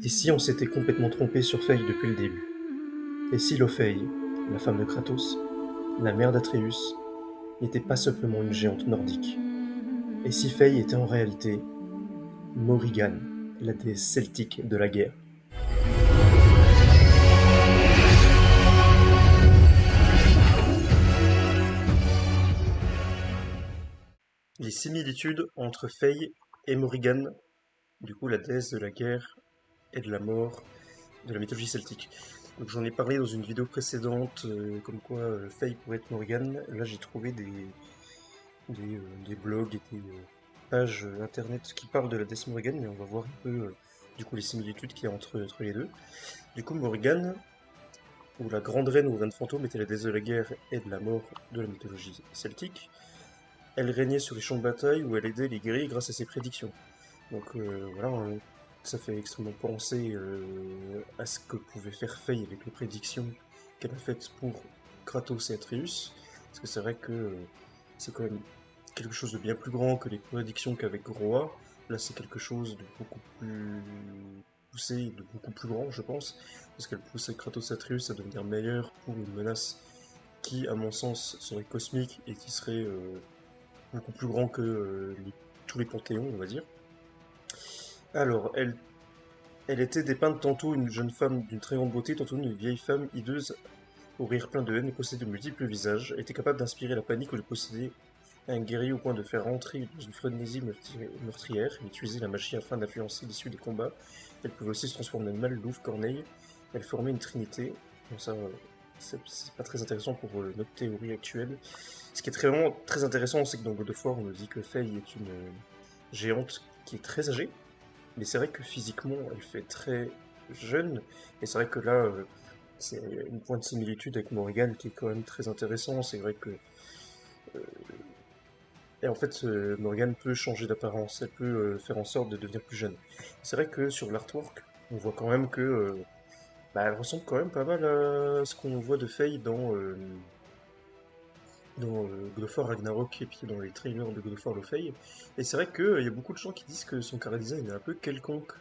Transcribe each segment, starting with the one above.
Et si on s'était complètement trompé sur Faye depuis le début? Et si Lophaei, la femme de Kratos, la mère d'Atreus, n'était pas simplement une géante nordique? Et si Faye était en réalité Morrigan, la déesse celtique de la guerre? Les similitudes entre Faye et Morrigan, du coup la déesse de la guerre et de la mort de la mythologie celtique. Donc j'en ai parlé dans une vidéo précédente, comme quoi Faye pourrait être Morrigan. Là j'ai trouvé des blogs et des pages internet qui parlent de la déesse Morrigan, mais on va voir un peu du coup les similitudes qu'il y a entre les deux. Du coup Morrigan, ou la grande reine ou reine fantôme, était la déesse de la guerre et de la mort de la mythologie celtique. Elle régnait sur les champs de bataille où elle aidait les guerriers grâce à ses prédictions. Donc voilà, hein, ça fait extrêmement penser à ce que pouvait faire Faye avec les prédictions qu'elle a faites pour Kratos et Atreus. Parce que c'est vrai que c'est quand même quelque chose de bien plus grand que les prédictions qu'avec Groa. Là, c'est quelque chose de beaucoup plus poussé, de beaucoup plus grand, je pense. Parce qu'elle pousse Kratos et Atreus à devenir meilleurs pour une menace qui, à mon sens, serait cosmique et qui serait beaucoup plus grand que tous les panthéons, on va dire. Alors, elle était dépeinte tantôt une jeune femme d'une très grande beauté, tantôt une vieille femme hideuse, au rire plein de haine et possédait de multiples visages. Elle était capable d'inspirer la panique ou de posséder un guerrier au point de faire rentrer dans une frénésie meurtrière et utiliser la magie afin d'influencer l'issue des combats. Elle pouvait aussi se transformer en animal, louve, corneille. Elle formait une trinité. Bon, ça, c'est pas très intéressant pour notre théorie actuelle. Ce qui est vraiment très intéressant, c'est que dans God of War, on nous dit que Faye est une géante qui est très âgée, mais c'est vrai que physiquement, elle fait très jeune. Et c'est vrai que là, c'est une point de similitude avec Morrigan qui est quand même très intéressant. C'est vrai que et en fait, Morrigan peut changer d'apparence, elle peut faire en sorte de devenir plus jeune. C'est vrai que sur l'artwork, on voit quand même que bah, elle ressemble quand même pas mal à ce qu'on voit de Faye dans God of War Ragnarok et puis dans les trailers de God of War Lofey. Et c'est vrai qu'il y a beaucoup de gens qui disent que son chara-design est un peu quelconque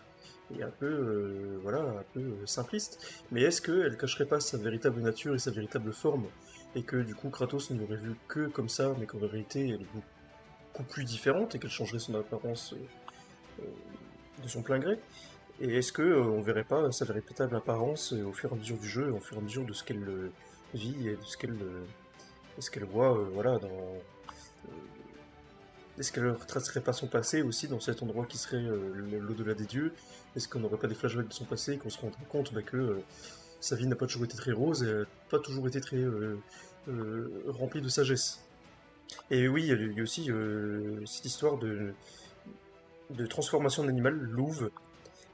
et un peu, voilà, un peu simpliste. Mais est-ce qu'elle cacherait pas sa véritable nature et sa véritable forme? Et que du coup Kratos ne l'aurait vu que comme ça, mais qu'en vérité elle est beaucoup plus différente et qu'elle changerait son apparence de son plein gré? Et est-ce que on verrait pas sa véritable apparence au fur et à mesure du jeu, au fur et à mesure de ce qu'elle vit et de ce qu'elle voit, voilà, dans est-ce qu'elle ne retracerait pas son passé aussi dans cet endroit qui serait l'au-delà des dieux? Est-ce qu'on n'aurait pas des flashbacks de son passé et qu'on se rendrait compte bah, que sa vie n'a pas toujours été très rose et pas toujours été très remplie de sagesse? Et oui, il y a aussi cette histoire de transformation d'animal, louve.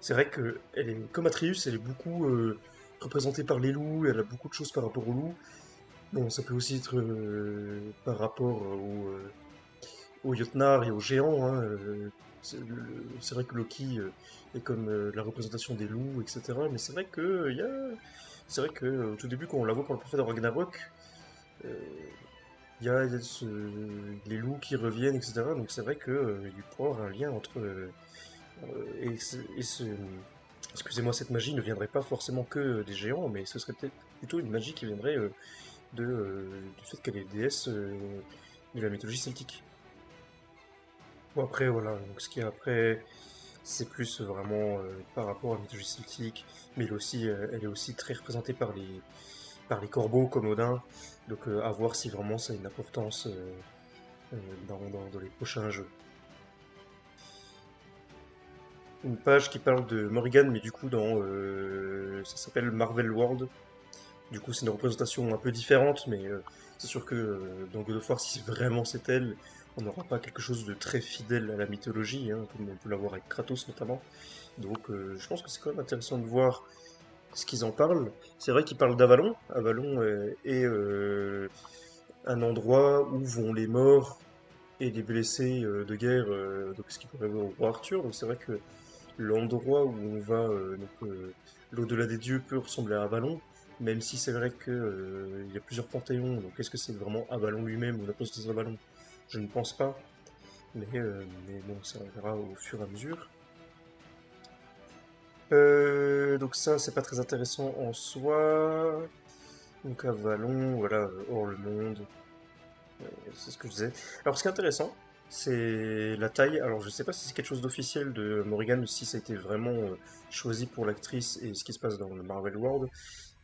C'est vrai que elle est, comme Atreus, elle est beaucoup représentée par les loups, elle a beaucoup de choses par rapport aux loups. Bon, ça peut aussi être par rapport aux Jotnar et aux géants, hein, c'est vrai que Loki est comme la représentation des loups, etc. Mais c'est vrai que c'est vrai que au tout début, quand on la voit pour la première fois dans Ragnarok, euh, il y a les loups qui reviennent, etc. Donc c'est vrai que il pourrait y avoir un lien entre excusez-moi, cette magie ne viendrait pas forcément que des géants, mais ce serait peut-être plutôt une magie qui viendrait du fait qu'elle est déesse de la mythologie celtique. Bon après voilà, donc ce qui est après, c'est plus vraiment par rapport à la mythologie celtique, mais elle est aussi très représentée par les corbeaux comme Odin, donc à voir si vraiment ça a une importance euh, dans les prochains jeux. Une page qui parle de Morrigan, mais du coup ça s'appelle Marvel World. Du coup c'est une représentation un peu différente, mais c'est sûr que dans God of War, si vraiment c'est elle, on n'aura pas quelque chose de très fidèle à la mythologie, hein, comme on peut l'avoir avec Kratos notamment. Donc je pense que c'est quand même intéressant de voir ce qu'ils en parlent. C'est vrai qu'ils parlent d'Avalon. Avalon est un endroit où vont les morts et les blessés de guerre, donc ce qui pourrait avoir au roi Arthur. Donc c'est vrai que l'endroit où on va, l'au-delà des dieux, peut ressembler à Avalon, même si c'est vrai que il y a plusieurs panthéons. Donc est-ce que c'est vraiment Avalon lui-même ou la princesse d'Avalon? Je ne pense pas. Mais bon, ça on verra au fur et à mesure. Donc ça, c'est pas très intéressant en soi. Donc Avalon, voilà, hors le monde, c'est ce que je disais. Alors ce qui est intéressant, c'est la taille. Alors je sais pas si c'est quelque chose d'officiel de Morrigan ou si ça a été vraiment choisi pour l'actrice et ce qui se passe dans le Marvel World.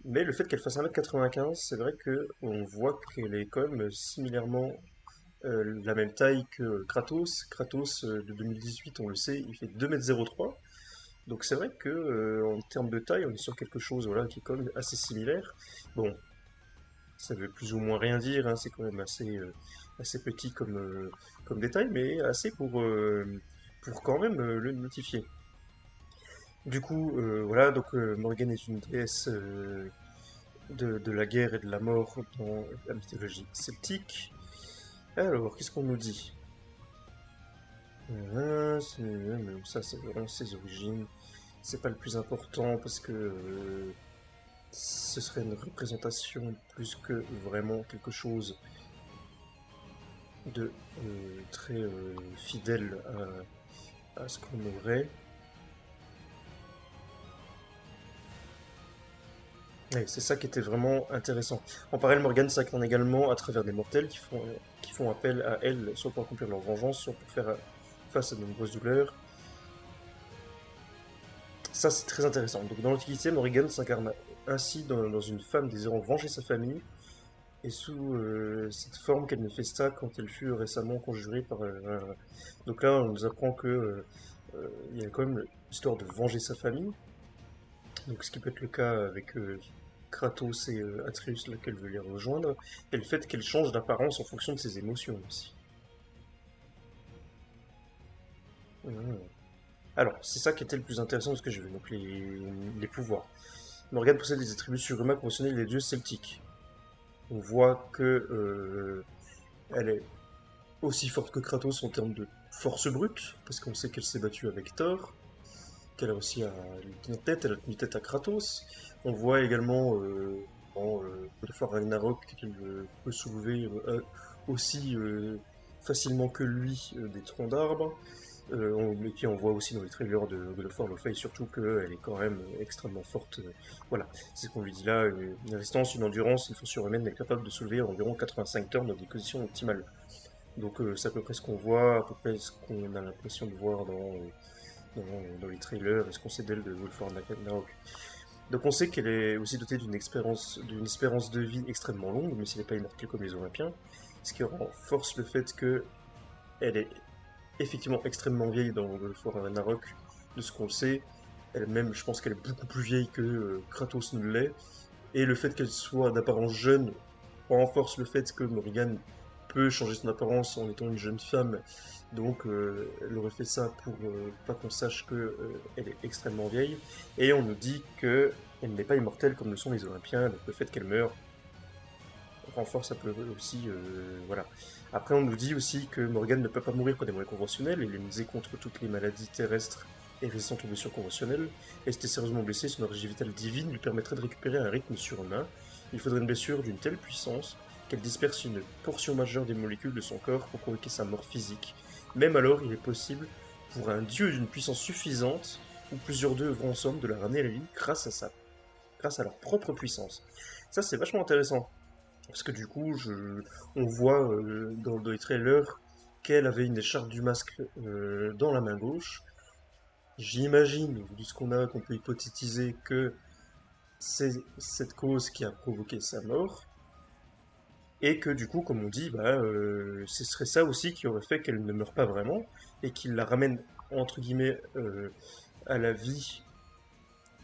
Mais le fait qu'elle fasse 1m95, c'est vrai que on voit qu'elle est quand même similairement la même taille que Kratos. Kratos de 2018, on le sait, il fait 2m03. Donc c'est vrai que en termes de taille, on est sur quelque chose voilà, qui est quand même assez similaire. Bon, ça veut plus ou moins rien dire, hein, c'est quand même assez petit comme détail, mais assez pour quand même le notifier. Du coup, voilà, donc Morgane est une déesse de la guerre et de la mort dans la mythologie celtique. Alors, qu'est-ce qu'on nous dit? Ça, c'est vraiment ses origines. C'est pas le plus important parce que ce serait une représentation plus que vraiment quelque chose de très fidèle à ce qu'on aurait. Ouais, c'est ça qui était vraiment intéressant. En parallèle, Morgane s'incarne également à travers des mortels qui font appel à elle, soit pour accomplir leur vengeance, soit pour faire face à de nombreuses douleurs. Ça, c'est très intéressant. Donc, dans l'Antiquité, Morrigan s'incarne ainsi dans une femme désirant venger sa famille, et sous cette forme qu'elle manifesta quand elle fut récemment conjurée par... Donc là, on nous apprend que il y a quand même l'histoire de venger sa famille, donc ce qui peut être le cas avec Kratos et Atreus, là, qu'elle veut les rejoindre, et le fait qu'elle change d'apparence en fonction de ses émotions aussi. Mhm. Alors, c'est ça qui était le plus intéressant de ce que j'ai vu, donc les pouvoirs. Morgane possède des attributs surhumains conventionnels des dieux celtiques. On voit que elle est aussi forte que Kratos en termes de force brute, parce qu'on sait qu'elle s'est battue avec Thor, qu'elle a aussi une tête, elle a tenu tête à Kratos. On voit également dans God of War Ragnarok qu'elle peut soulever aussi facilement que lui des troncs d'arbres. Et puis on voit aussi dans les trailers de God of War Warface surtout qu'elle est quand même extrêmement forte. Voilà, c'est ce qu'on lui dit là, une résistance, une endurance, une force surhumaine est capable de soulever environ 85 tonnes dans des conditions optimales. Donc c'est à peu près ce qu'on voit, à peu près ce qu'on a l'impression de voir dans les trailers et ce qu'on sait d'elle de Wolford Ragnarok. Donc on sait qu'elle est aussi dotée d'une espérance de vie extrêmement longue, mais si elle n'est pas immortelle comme les Olympiens, ce qui renforce le fait qu'elle est effectivement extrêmement vieille dans Wolford Ragnarok, de ce qu'on sait. Elle-même, je pense qu'elle est beaucoup plus vieille que Kratos ne l'est, et le fait qu'elle soit d'apparence jeune renforce le fait que Morrigan peut changer son apparence en étant une jeune femme. Donc elle aurait fait ça pour pas qu'on sache que elle est extrêmement vieille. Et on nous dit que elle n'est pas immortelle comme le sont les Olympiens. Donc le fait qu'elle meure renforce un peu aussi, voilà. Après on nous dit aussi que Morgane ne peut pas mourir par des moyens conventionnels. Elle est immunisée contre toutes les maladies terrestres et résistante aux blessures conventionnelles. Et si était sérieusement blessée, son énergie vitale divine lui permettrait de récupérer un rythme surhumain. Il faudrait une blessure d'une telle puissance qu'elle disperse une portion majeure des molécules de son corps pour provoquer sa mort physique. Même alors, il est possible pour un dieu d'une puissance suffisante, ou plusieurs d'eux œuvrant ensemble, de la ramener à la vie grâce à leur propre puissance. Ça, c'est vachement intéressant. Parce que du coup, on voit dans les trailers qu'elle avait une écharpe du masque dans la main gauche. J'imagine, vu ce qu'on a, qu'on peut hypothétiser que c'est cette cause qui a provoqué sa mort, et que du coup, comme on dit, bah, ce serait ça aussi qui aurait fait qu'elle ne meure pas vraiment, et qu'il la ramène, entre guillemets, à la vie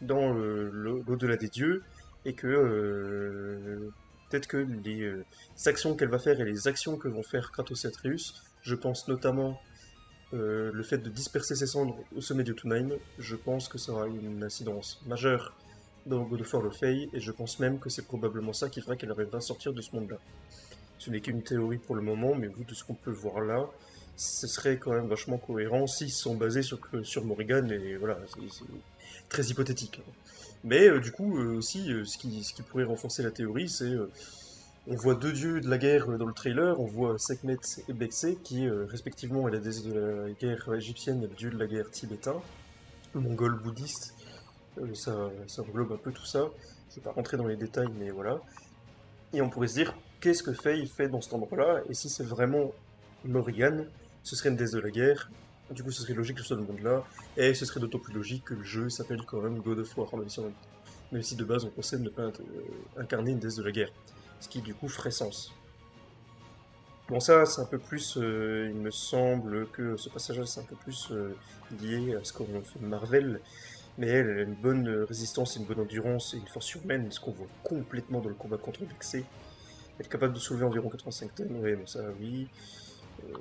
dans l'au-delà des dieux, et que peut-être que les actions qu'elle va faire et les actions que vont faire Kratos et Atreus, je pense notamment le fait de disperser ses cendres au sommet de Jotunheim, je pense que ça aura une incidence majeure dans God of War le Fey, et je pense même que c'est probablement ça qui fera qu'elle arrivera à sortir de ce monde-là. Ce n'est qu'une théorie pour le moment, mais vu de ce qu'on peut voir là, ce serait quand même vachement cohérent s'ils sont basés sur Morrigan, et voilà, c'est très hypothétique. Mais du coup, aussi, ce qui pourrait renforcer la théorie, c'est on voit deux dieux de la guerre dans le trailer, on voit Sekhmet et Beksé, qui respectivement est la déesse de la guerre égyptienne et le dieu de la guerre tibétain, mongol bouddhiste. Ça englobe un peu tout ça. Je vais pas rentrer dans les détails, mais voilà. Et on pourrait se dire, qu'est-ce que Faye fait dans cet endroit-là? Et si c'est vraiment Morrigan, ce serait une déesse de la guerre. Du coup, ce serait logique que ce soit le monde-là. Et ce serait d'autant plus logique que le jeu s'appelle quand même God of War, même si de base on pensait ne pas incarner une déesse de la guerre. Ce qui du coup ferait sens. Bon, ça, c'est un peu plus, il me semble que ce passage-là, c'est un peu plus lié à ce qu'on fait de Marvel, mais elle a une bonne résistance, une bonne endurance et une force surhumaine, ce qu'on voit complètement dans le combat contre Vexé. Elle est capable de soulever environ 85 tonnes, ouais, mais ça, oui. Euh,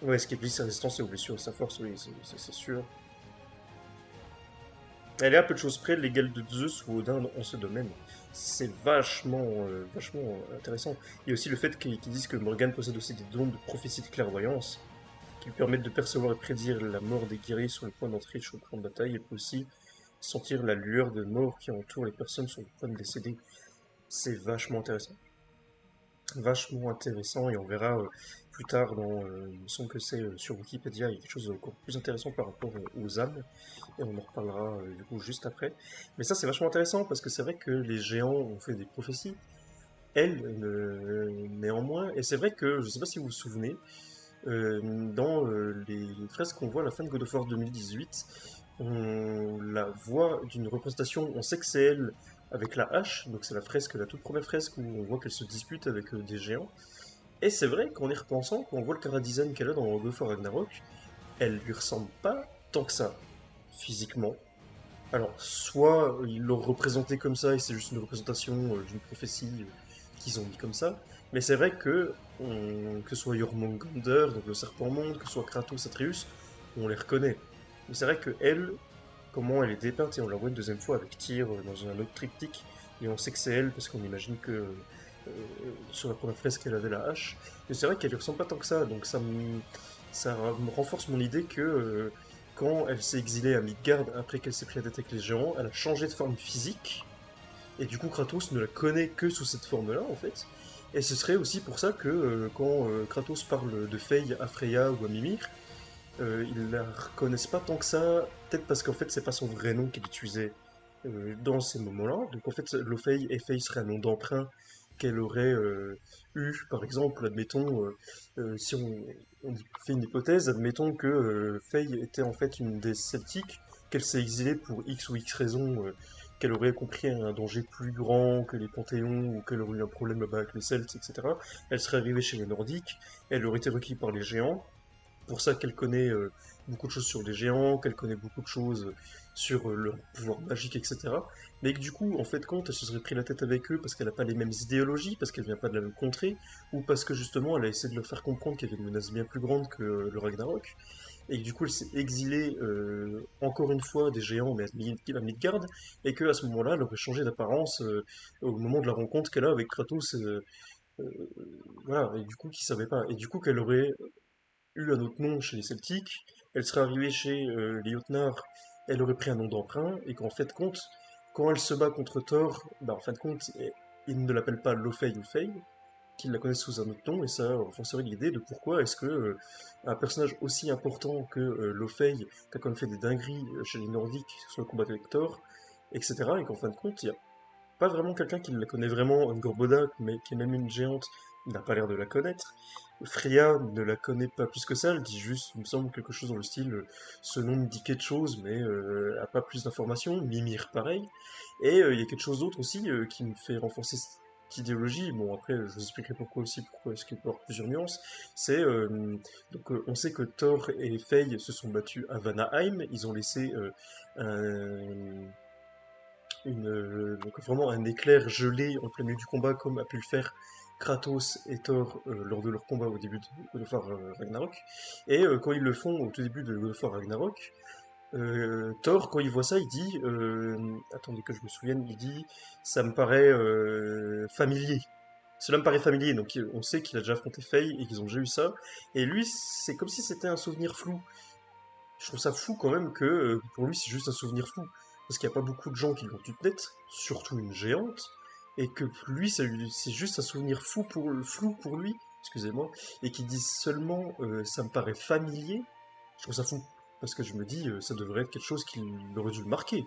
Ouais, ce qui est sa résistance et aux blessures et sa force, oui, c'est sûr. Elle est à peu de choses près l'égale de Zeus ou Odin en ce domaine. C'est vachement intéressant. Il y a aussi le fait qu'ils disent que Morgane possède aussi des dons de prophétie de clairvoyance, qui lui permettent de percevoir et prédire la mort des guerriers sur le point d'entrer sur le champ de bataille. Elle peut aussi sentir la lueur de mort qui entoure les personnes sur le point de décéder. C'est vachement intéressant, et on verra plus tard il me semble que c'est sur Wikipédia, il y a quelque chose d'encore plus intéressant par rapport aux âmes, et on en reparlera du coup juste après. Mais ça c'est vachement intéressant parce que c'est vrai que les géants ont fait des prophéties, elles néanmoins, et c'est vrai que, je sais pas si vous vous souvenez, dans les fresques qu'on voit à la fin de God of War 2018, on la voit d'une représentation, on sait que c'est elle avec la hache, donc c'est la toute première fresque où on voit qu'elle se dispute avec des géants. Et c'est vrai qu'en y repensant, quand on voit le chara-design qu'elle a dans God of War Ragnarok, elle lui ressemble pas tant que ça, physiquement. Alors, soit ils l'ont représenté comme ça et c'est juste une représentation d'une prophétie qu'ils ont mis comme ça, mais c'est vrai que ce soit Jormungandr, donc le serpent monde, que ce soit Kratos, Atreus, on les reconnaît. Mais c'est vrai que elle, comment elle est dépeinte, et on la voit une deuxième fois avec Tyr dans un autre triptyque, et on sait que c'est elle parce qu'on imagine que sur la première fresque elle avait la hache, mais c'est vrai qu'elle lui ressemble pas tant que ça, donc ça me renforce mon idée que quand elle s'est exilée à Midgard après qu'elle s'est pris la tête avec les géants, elle a changé de forme physique, et du coup Kratos ne la connaît que sous cette forme-là en fait. Et ce serait aussi pour ça que quand Kratos parle de Faye à Freya ou à Mimir, ils la reconnaissent pas tant que ça, peut-être parce qu'en fait c'est pas son vrai nom qu'elle utilisait dans ces moments-là. Donc en fait Lofey et Faye seraient un nom d'emprunt qu'elle aurait eu, par exemple, admettons, si on fait une hypothèse, admettons que Faye était en fait une des Celtiques, qu'elle s'est exilée pour X ou X raisons, qu'elle aurait compris un danger plus grand que les Panthéons, ou qu'elle aurait eu un problème là-bas avec les Celtes, etc. Elle serait arrivée chez les Nordiques, elle aurait été requise par les géants, pour ça qu'elle connaît beaucoup de choses sur les géants, qu'elle connaît beaucoup de choses sur leur pouvoir magique, etc. Mais que du coup, en fait, compte, elle se serait pris la tête avec eux parce qu'elle n'a pas les mêmes idéologies, parce qu'elle vient pas de la même contrée, ou parce que justement, elle a essayé de leur faire comprendre qu'il y avait une menace bien plus grande que le Ragnarok, et que du coup, elle s'est exilée encore une fois des géants, mais à Midgard, et qu'à ce moment-là, elle aurait changé d'apparence au moment de la rencontre qu'elle a avec Kratos. Euh, voilà, et du coup, qui savait pas. Et du coup, qu'elle aurait eu un autre nom chez les Celtiques, elle serait arrivée chez les Jotnar, elle aurait pris un nom d'emprunt, et qu'en fait compte, quand elle se bat contre Thor, bah, en fin de compte, il ne l'appelle pas Lofey ou Fey, qu'il la connaisse sous un autre nom, et ça renforcerait l'idée de pourquoi est-ce que un personnage aussi important que Lofey, qui a quand même fait des dingueries chez les Nordiques sur le combat avec Thor, etc., et qu'en fin de compte, il y a pas vraiment quelqu'un qui la connaît vraiment, Gorboda, mais qui est même une géante, n'a pas l'air de la connaître. Freya ne la connaît pas plus que ça, elle dit juste, il me semble, quelque chose dans le style, ce nom me dit quelque chose, mais a pas plus d'informations. Mimir, pareil. Et il y a quelque chose d'autre aussi qui me fait renforcer cette idéologie. Bon, après, je vous expliquerai pourquoi aussi, pourquoi est-ce qu'il peut y avoir plusieurs nuances. C'est, on sait que Thor et Frey se sont battus à Vanaheim, ils ont laissé un donc vraiment un éclair gelé en plein milieu du combat, comme a pu le faire Kratos et Thor lors de leur combat au début de God of War Ragnarok. Et quand ils le font au tout début de God of War Ragnarok, Thor, quand il voit ça, il dit, attendez que je me souvienne, il dit, ça me paraît familier. Cela me paraît familier, donc on sait qu'il a déjà affronté Faye et qu'ils ont déjà eu ça. Et lui, c'est comme si c'était un souvenir flou. Je trouve ça fou quand même que pour lui c'est juste un souvenir flou. Parce qu'il n'y a pas beaucoup de gens qui l'ont toute nette, surtout une géante, et que lui c'est juste un souvenir flou pour lui, excusez-moi, et qu'il dise seulement ça me paraît familier, je trouve ça fou. parce que je me dis, ça devrait être quelque chose qui aurait dû le marquer.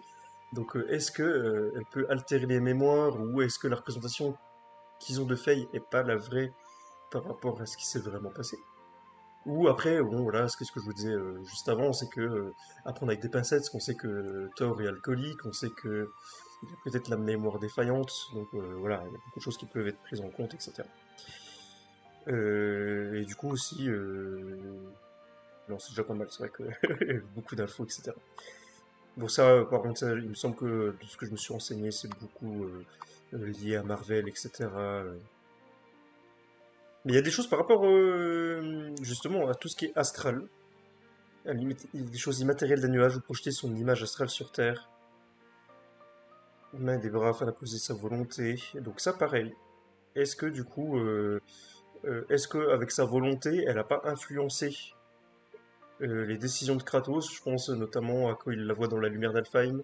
Donc est-ce que elle peut altérer les mémoires, ou est-ce que la représentation qu'ils ont de Faye est pas la vraie par rapport à ce qui s'est vraiment passé? Ou après, bon voilà, ce que je vous disais juste avant, c'est que à prendre avec des pincettes, qu'on sait que Thor est alcoolique, on sait que il a peut-être la mémoire défaillante, donc voilà, il y a beaucoup de choses qui peuvent être prises en compte, etc. Et du coup aussi, non, c'est déjà pas mal, c'est vrai que beaucoup d'infos, etc. Bon, ça, par contre, ça, il me semble que de ce que je me suis renseigné, c'est beaucoup lié à Marvel, etc. Mais il y a des choses par rapport justement à tout ce qui est astral, à la limite, il y a des choses immatérielles des nuages ou projeter son image astrale sur Terre, main des bras afin d'imposer sa volonté. Donc ça, pareil. Est-ce que du coup, est-ce que avec sa volonté, elle n'a pas influencé les décisions de Kratos? Je pense notamment à quand il la voit dans la lumière d'Alfheim,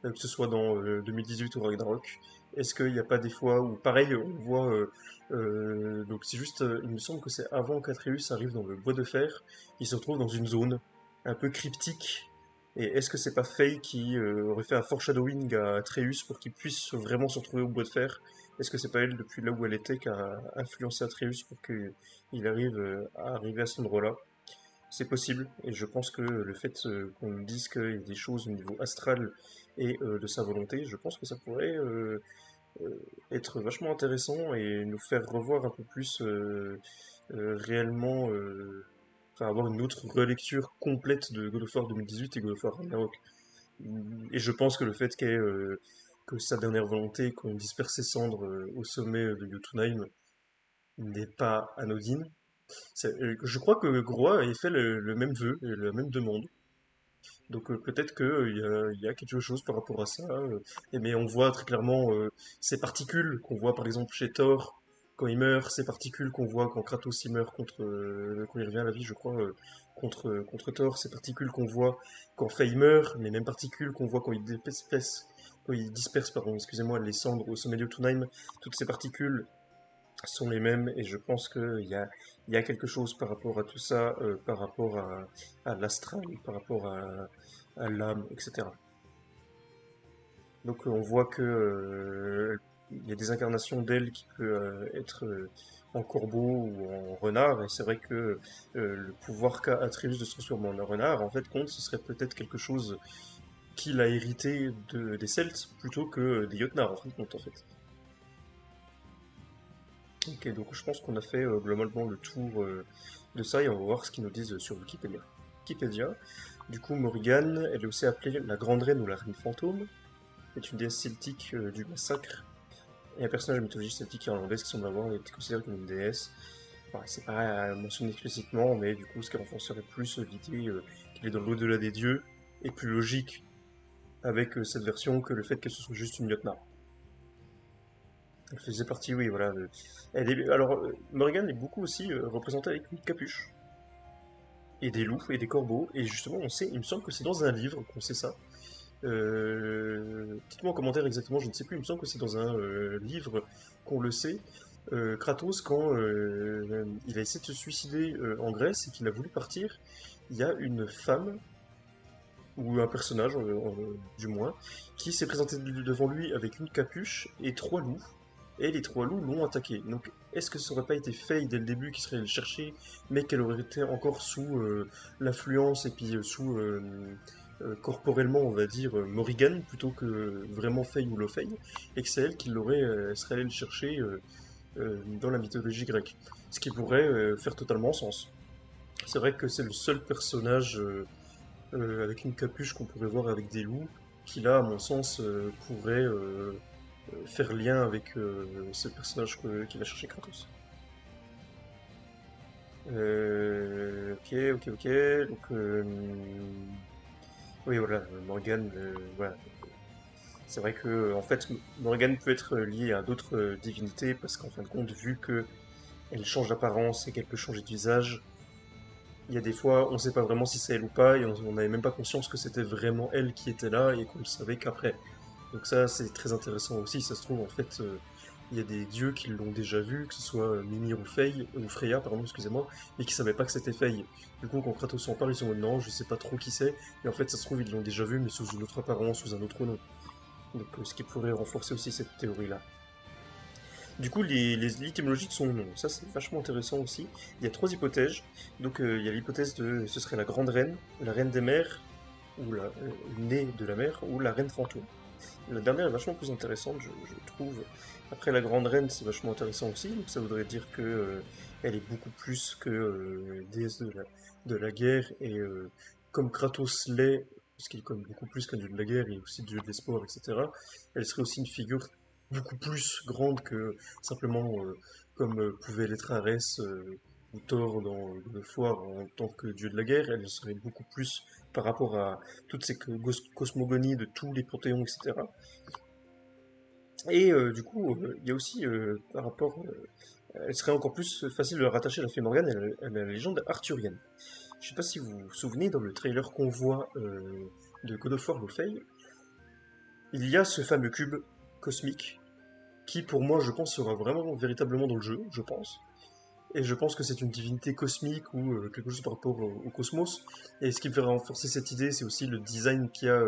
que ce soit dans 2018 ou Ragnarok. Est-ce qu'il n'y a pas des fois où, pareil, on voit. Donc c'est juste, il me semble que c'est avant qu'Atreus arrive dans le bois de fer, il se retrouve dans une zone un peu cryptique. Et est-ce que c'est pas Faye qui aurait fait un foreshadowing à Atreus pour qu'il puisse vraiment se retrouver au bois de fer? Est-ce que c'est pas elle, depuis là où elle était, qui a influencé Atreus pour qu'il arrive à arriver à cet endroit-là? C'est possible, et je pense que le fait qu'on nous dise qu'il y a des choses au niveau astral et de sa volonté, je pense que ça pourrait être vachement intéressant et nous faire revoir un peu plus réellement, enfin avoir une autre relecture complète de God of War 2018 et God of War Ragnarok. Et je pense que le fait que sa dernière volonté, qu'on disperse ses cendres au sommet de Jotunheim, n'est pas anodine. Je crois que Groa avait fait le même vœu, et la même demande. Donc peut-être qu'il y a quelque chose par rapport à ça. Mais on voit très clairement ces particules qu'on voit par exemple chez Thor quand il meurt, ces particules qu'on voit quand Kratos il meurt quand il revient à la vie, je crois, contre Thor, ces particules qu'on voit quand Faye meurt, les mêmes particules qu'on voit quand il disperse, pardon, excusez-moi, les cendres au sommet de Jotunheim, toutes ces particules sont les mêmes, et je pense il y a quelque chose par rapport à tout ça, par rapport à l'astral, par rapport à l'âme, etc. Donc on voit que il y a des incarnations d'elle qui peuvent être en corbeau ou en renard, et c'est vrai que le pouvoir qu'a Atreus de se transformer en un renard, en fait, compte, ce serait peut-être quelque chose qu'il a hérité des Celtes plutôt que des Jötnar, en fin de compte, en fait. Ok, donc je pense qu'on a fait globalement le tour de ça et on va voir ce qu'ils nous disent sur Wikipédia. Wikipédia, du coup, Morrigan, elle est aussi appelée la Grande Reine ou la Reine Fantôme, est une déesse celtique du massacre et un personnage de mythologie celtique irlandaise qui semble avoir été considéré comme une déesse. Enfin, c'est pas mentionné explicitement, mais du coup, ce qui renforcerait plus l'idée qu'elle est dans l'au-delà des dieux est plus logique avec cette version que le fait qu'elle soit juste une lieutenant. Elle faisait partie, oui, voilà. Alors, Morrigan est beaucoup aussi représentée avec une capuche, et des loups, et des corbeaux, et justement, on sait, il me semble que c'est dans un livre qu'on sait ça. Dites-moi en commentaire exactement, je ne sais plus, il me semble que c'est dans un livre qu'on le sait. Kratos, quand il a essayé de se suicider en Grèce et qu'il a voulu partir, il y a une femme, ou un personnage du moins, qui s'est présenté devant lui avec une capuche et trois loups, et les trois loups l'ont attaqué. Donc, est-ce que ça aurait pas été Faye dès le début qui serait allé le chercher, mais qu'elle aurait été encore sous l'influence et puis sous corporellement, on va dire, Morrigan, plutôt que vraiment Faye ou Lo-Faye, et que c'est elle qui serait allée le chercher dans la mythologie grecque. Ce qui pourrait faire totalement sens. C'est vrai que c'est le seul personnage avec une capuche qu'on pourrait voir avec des loups, qui là, à mon sens, pourrait faire lien avec ce personnage qu'il a cherché Kratos. Ok. Donc, oui, voilà, Morgane, voilà. C'est vrai que, en fait, Morgane peut être liée à d'autres divinités, parce qu'en fin de compte, vu que elle change d'apparence et qu'elle peut changer de visage, il y a des fois, on ne sait pas vraiment si c'est elle ou pas, et on n'avait même pas conscience que c'était vraiment elle qui était là, et qu'on le savait qu'après. Donc ça, c'est très intéressant aussi, ça se trouve, en fait, il y a des dieux qui l'ont déjà vu, que ce soit Mimir ou ou Freya, pardon, excusez-moi, et qui savaient pas que c'était Faye. Du coup, quand Kratos en parle, ils sont en mode non, je sais pas trop qui c'est, et en fait, ça se trouve, ils l'ont déjà vu, mais sous une autre apparence, sous un autre nom. Donc, ce qui pourrait renforcer aussi cette théorie-là. Du coup, l'étymologie de son nom, ça c'est vachement intéressant aussi. Il y a trois hypothèses. Donc, il y a l'hypothèse de ce serait la grande reine, la reine des mers, ou la née de la mer, ou la reine fantôme. La dernière est vachement plus intéressante, je trouve. Après, la grande reine, c'est vachement intéressant aussi. Donc, ça voudrait dire que elle est beaucoup plus que déesse de la guerre. Et comme Kratos l'est, parce qu'il est comme beaucoup plus qu'un dieu de la guerre, il est aussi dieu de l'espoir, etc. Elle serait aussi une figure beaucoup plus grande que simplement comme pouvait l'être Arès ou Thor dans God of War en tant que dieu de la guerre. Elle serait beaucoup plus par rapport à toutes ces cosmogonies de tous les panthéons, etc. Et du coup, il y a aussi par rapport, elle serait encore plus facile de la rattacher à la fée Morgane à la légende arthurienne. Je sais pas si vous vous souvenez, dans le trailer qu'on voit de God of War Lofey, il y a ce fameux cube cosmique qui, pour moi, je pense, sera vraiment véritablement dans le jeu, je pense. Et je pense que c'est une divinité cosmique ou quelque chose par rapport au cosmos. Et ce qui me fait renforcer cette idée, c'est aussi le design qui a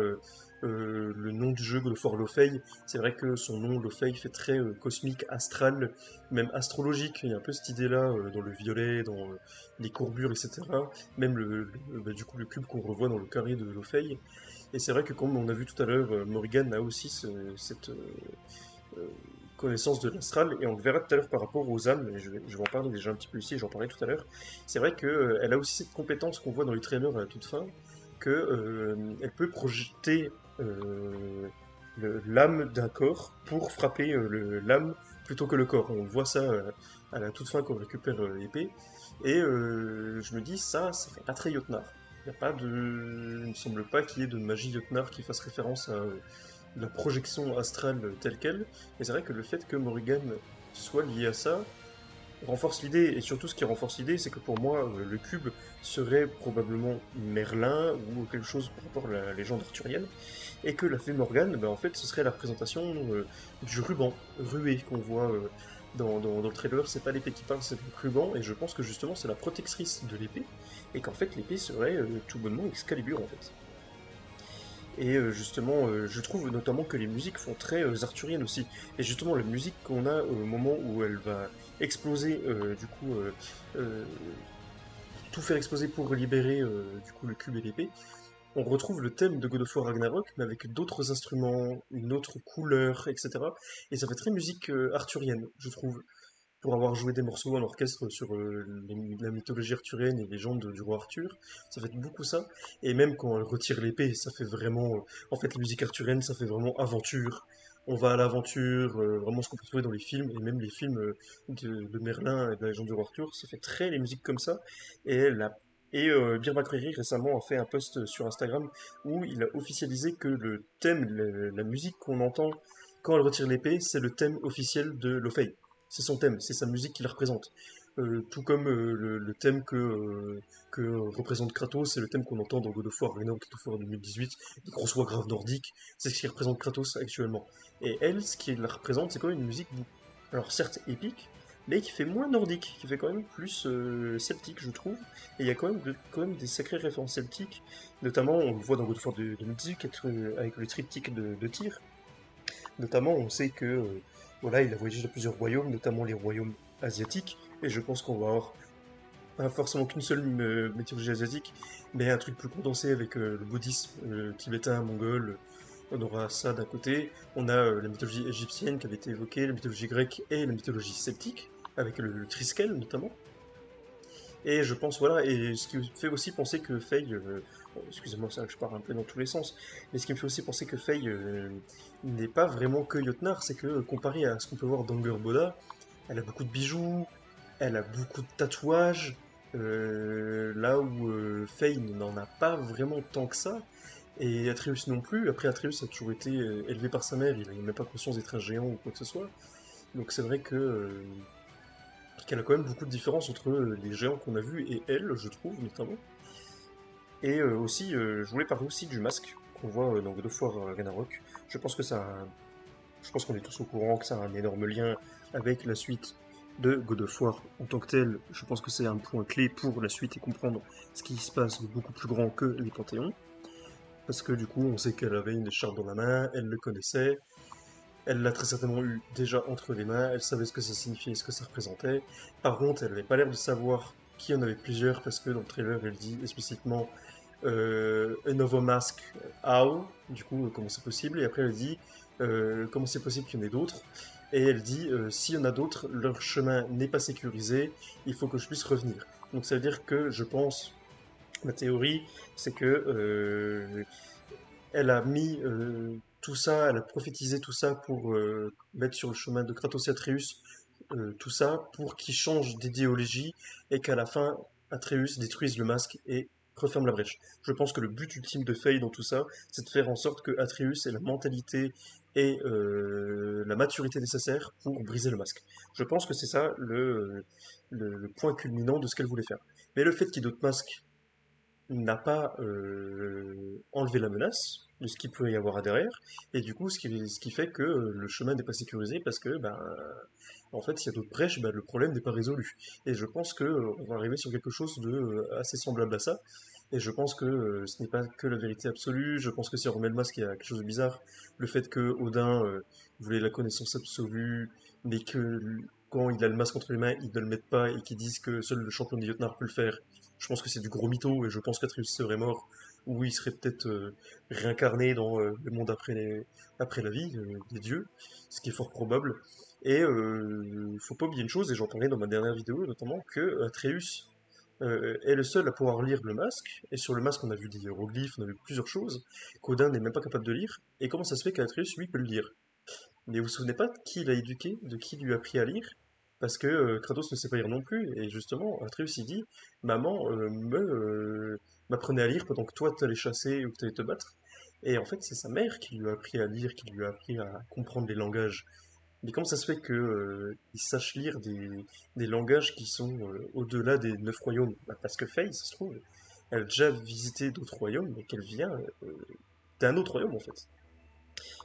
le nom du jeu, God of War Lofey. C'est vrai que son nom, Lofey, fait très cosmique, astral, même astrologique. Il y a un peu cette idée-là dans le violet, dans les courbures, etc. Même du coup, le cube qu'on revoit dans le carré de Lofey. Et c'est vrai que comme on a vu tout à l'heure, Morrigan a aussi cette euh, connaissance de l'astral, et on le verra tout à l'heure par rapport aux âmes, et je vais en parler déjà un petit peu ici, j'en parlais tout à l'heure. C'est vrai qu'elle a aussi cette compétence qu'on voit dans les trailers à la toute fin, que elle peut projeter l'âme d'un corps pour frapper l'âme plutôt que le corps. On voit ça à la toute fin quand on récupère l'épée, et je me dis ça fait pas très Jotnar. Il n'y a pas de... Il ne semble pas qu'il y ait de magie Jotnar qui fasse référence à la projection astrale telle qu'elle. Et c'est vrai que le fait que Morrigan soit lié à ça renforce l'idée. Et surtout, ce qui renforce l'idée, c'est que pour moi, le cube serait probablement Merlin ou quelque chose par rapport à la légende arthurienne. Et que la fée Morgane, en fait, ce serait la représentation du ruban rué qu'on voit dans le trailer. C'est pas l'épée qui parle, c'est le ruban. Et je pense que justement, c'est la protectrice de l'épée. Et qu'en fait, l'épée serait tout bonnement Excalibur, en fait. Et justement, je trouve notamment que les musiques font très arthuriennes aussi. Et justement, la musique qu'on a au moment où elle va exploser, euh, tout faire exploser pour libérer du coup le cube et l'épée, on retrouve le thème de God of War Ragnarok, mais avec d'autres instruments, une autre couleur, etc. Et ça fait très musique arthurienne, je trouve, pour avoir joué des morceaux en orchestre sur la mythologie arthurienne et les légendes du roi Arthur. Ça fait beaucoup ça. Et même quand elle retire l'épée, ça fait vraiment... en fait, la musique arthurienne, ça fait vraiment aventure. On va à l'aventure, vraiment ce qu'on peut trouver dans les films, et même les films de Merlin et de la légende du roi Arthur, ça fait très les musiques comme ça. Et Bir McCreary récemment a fait un post sur Instagram où il a officialisé que le thème, la musique qu'on entend quand elle retire l'épée, c'est le thème officiel de Lofey. C'est son thème, c'est sa musique qui la représente. Tout comme le thème que représente Kratos, c'est le thème qu'on entend dans God of War Ragnarok, God of War 2018, les grosses voix graves nordiques, c'est ce qui représente Kratos actuellement. Et elle, ce qui la représente, c'est quand même une musique, alors certes épique, mais qui fait moins nordique, qui fait quand même plus celtique, je trouve. Et il y a quand même des sacrées références celtiques, notamment on le voit dans God of War 2018 avec le triptyque de tir. Notamment, on sait que voilà, il a voyagé dans plusieurs royaumes, notamment les royaumes asiatiques, et je pense qu'on va avoir pas forcément qu'une seule mythologie asiatique, mais un truc plus condensé avec le bouddhisme tibétain, mongol. On aura ça d'un côté, on a la mythologie égyptienne qui avait été évoquée, la mythologie grecque et la mythologie celtique, avec le Triskel notamment. Et je pense, voilà, et ce qui me fait aussi penser que Faye, bon, excusez-moi, c'est vrai que je pars un peu dans tous les sens, mais ce qui me fait aussi penser que Faye n'est pas vraiment que Jotnar, c'est que comparé à ce qu'on peut voir dans Boda, elle a beaucoup de bijoux, elle a beaucoup de tatouages, là où Faye n'en a pas vraiment tant que ça, et Atreus non plus. Après, Atreus a toujours été élevé par sa mère, il n'a même pas conscience d'être un géant ou quoi que ce soit, donc c'est vrai que qu'elle a quand même beaucoup de différences entre les géants qu'on a vus et elle, je trouve, notamment. Et aussi, je voulais parler aussi du masque qu'on voit dans God of War Ragnarok. Je pense que ça a je pense qu'on est tous au courant que ça a un énorme lien avec la suite de God of War en tant que tel. Je pense que c'est un point clé pour la suite et comprendre ce qui se passe de beaucoup plus grand que les Panthéons. Parce que du coup, on sait qu'elle avait une écharpe dans la main, elle le connaissait, elle l'a très certainement eu déjà entre les mains, elle savait ce que ça signifiait, ce que ça représentait. Par contre, elle n'avait pas l'air de savoir qu'il y en avait plusieurs, parce que dans le trailer, elle dit explicitement Another Mask, how? Du coup, comment c'est possible? Et après, elle dit comment c'est possible qu'il y en ait d'autres? Et elle dit s'il y en a d'autres, leur chemin n'est pas sécurisé, il faut que je puisse revenir. Donc ça veut dire que je pense, ma théorie, c'est que elle a mis tout ça, elle a prophétisé tout ça pour mettre sur le chemin de Kratos et Atreus tout ça pour qu'ils changent d'idéologie et qu'à la fin, Atreus détruise le masque et referme la brèche. Je pense que le but ultime de Faye dans tout ça, c'est de faire en sorte que Atreus ait la mentalité et la maturité nécessaire pour briser le masque. Je pense que c'est ça le point culminant de ce qu'elle voulait faire. Mais le fait qu'il y ait d'autres masques n'a pas enlevé la menace de ce qu'il peut y avoir à derrière, et du coup, ce qui fait que le chemin n'est pas sécurisé parce que, ben, en fait, s'il y a d'autres brèches, ben, le problème n'est pas résolu. Et je pense que on va arriver sur quelque chose de assez semblable à ça. Et je pense que ce n'est pas que la vérité absolue. Je pense que si on remet le masque, il y a quelque chose de bizarre. Le fait que Odin voulait la connaissance absolue, mais que quand il a le masque entre les mains, il ne le mette pas et qu'ils disent que seul le champion des Jotnar peut le faire. Je pense que c'est du gros mytho et je pense qu'Atreus serait mort ou il serait peut-être réincarné dans le monde après la vie des dieux, ce qui est fort probable. Et faut pas oublier une chose, et j'en parlais dans ma dernière vidéo notamment, que Atreus est le seul à pouvoir lire le masque, et sur le masque on a vu des hiéroglyphes, on a vu plusieurs choses, qu'Odin n'est même pas capable de lire, et comment ça se fait qu'Atreus lui peut le lire? Mais vous vous souvenez pas de qui l'a éduqué, de qui lui a appris à lire? Parce que Kratos ne sait pas lire non plus, et justement, Atreus il dit, maman m'apprenait à lire pendant que toi t'allais chasser ou que t'allais te battre. Et en fait, c'est sa mère qui lui a appris à lire, qui lui a appris à comprendre les langages. Mais comment ça se fait que il sache lire des langages qui sont au-delà des 9 royaumes? Bah, parce que Faye, ça se trouve, elle a déjà visité d'autres royaumes, mais qu'elle vient d'un autre royaume en fait.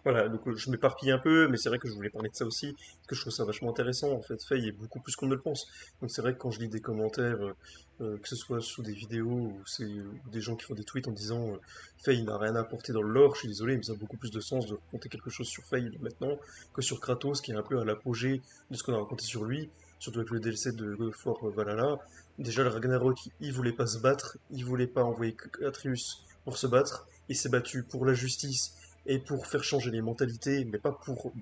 Voilà, donc je m'éparpille un peu, mais c'est vrai que je voulais parler de ça aussi, parce que je trouve ça vachement intéressant. En fait, Faye est beaucoup plus qu'on ne le pense. Donc c'est vrai que quand je lis des commentaires, que ce soit sous des vidéos ou c'est des gens qui font des tweets en disant Faye n'a rien à apporter dans le lore, je suis désolé, mais ça a beaucoup plus de sens de raconter quelque chose sur Faye maintenant que sur Kratos, qui est un peu à l'apogée de ce qu'on a raconté sur lui, surtout avec le DLC de God of War Valhalla. Déjà, le Ragnarok, il voulait pas se battre, il voulait pas envoyer Atreus pour se battre, il s'est battu pour la justice et pour faire changer les mentalités, mais pas pour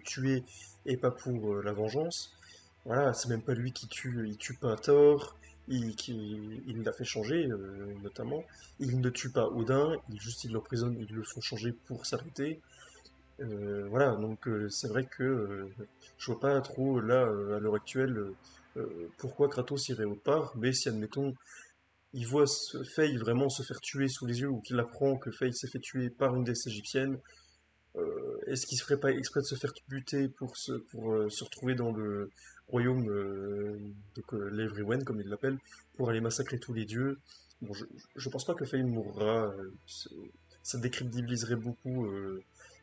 tuer et pas pour la vengeance. Voilà, c'est même pas lui qui tue, il tue pas Thor, il l'a fait changer, notamment. Il ne tue pas Odin, il l'emprisonne, ils le font changer pour s'arrêter. Voilà, donc c'est vrai que je vois pas trop là, à l'heure actuelle, pourquoi Kratos irait autre part, mais si admettons il voit Faye vraiment se faire tuer sous les yeux, ou qu'il apprend que Faye s'est fait tuer par une déesse égyptienne, est-ce qu'il se ferait pas exprès de se faire buter pour se retrouver dans le royaume donc l'Everywhen, comme il l'appelle, pour aller massacrer tous les dieux? Bon, je pense pas que Faye mourra. Ça décrédibiliserait beaucoup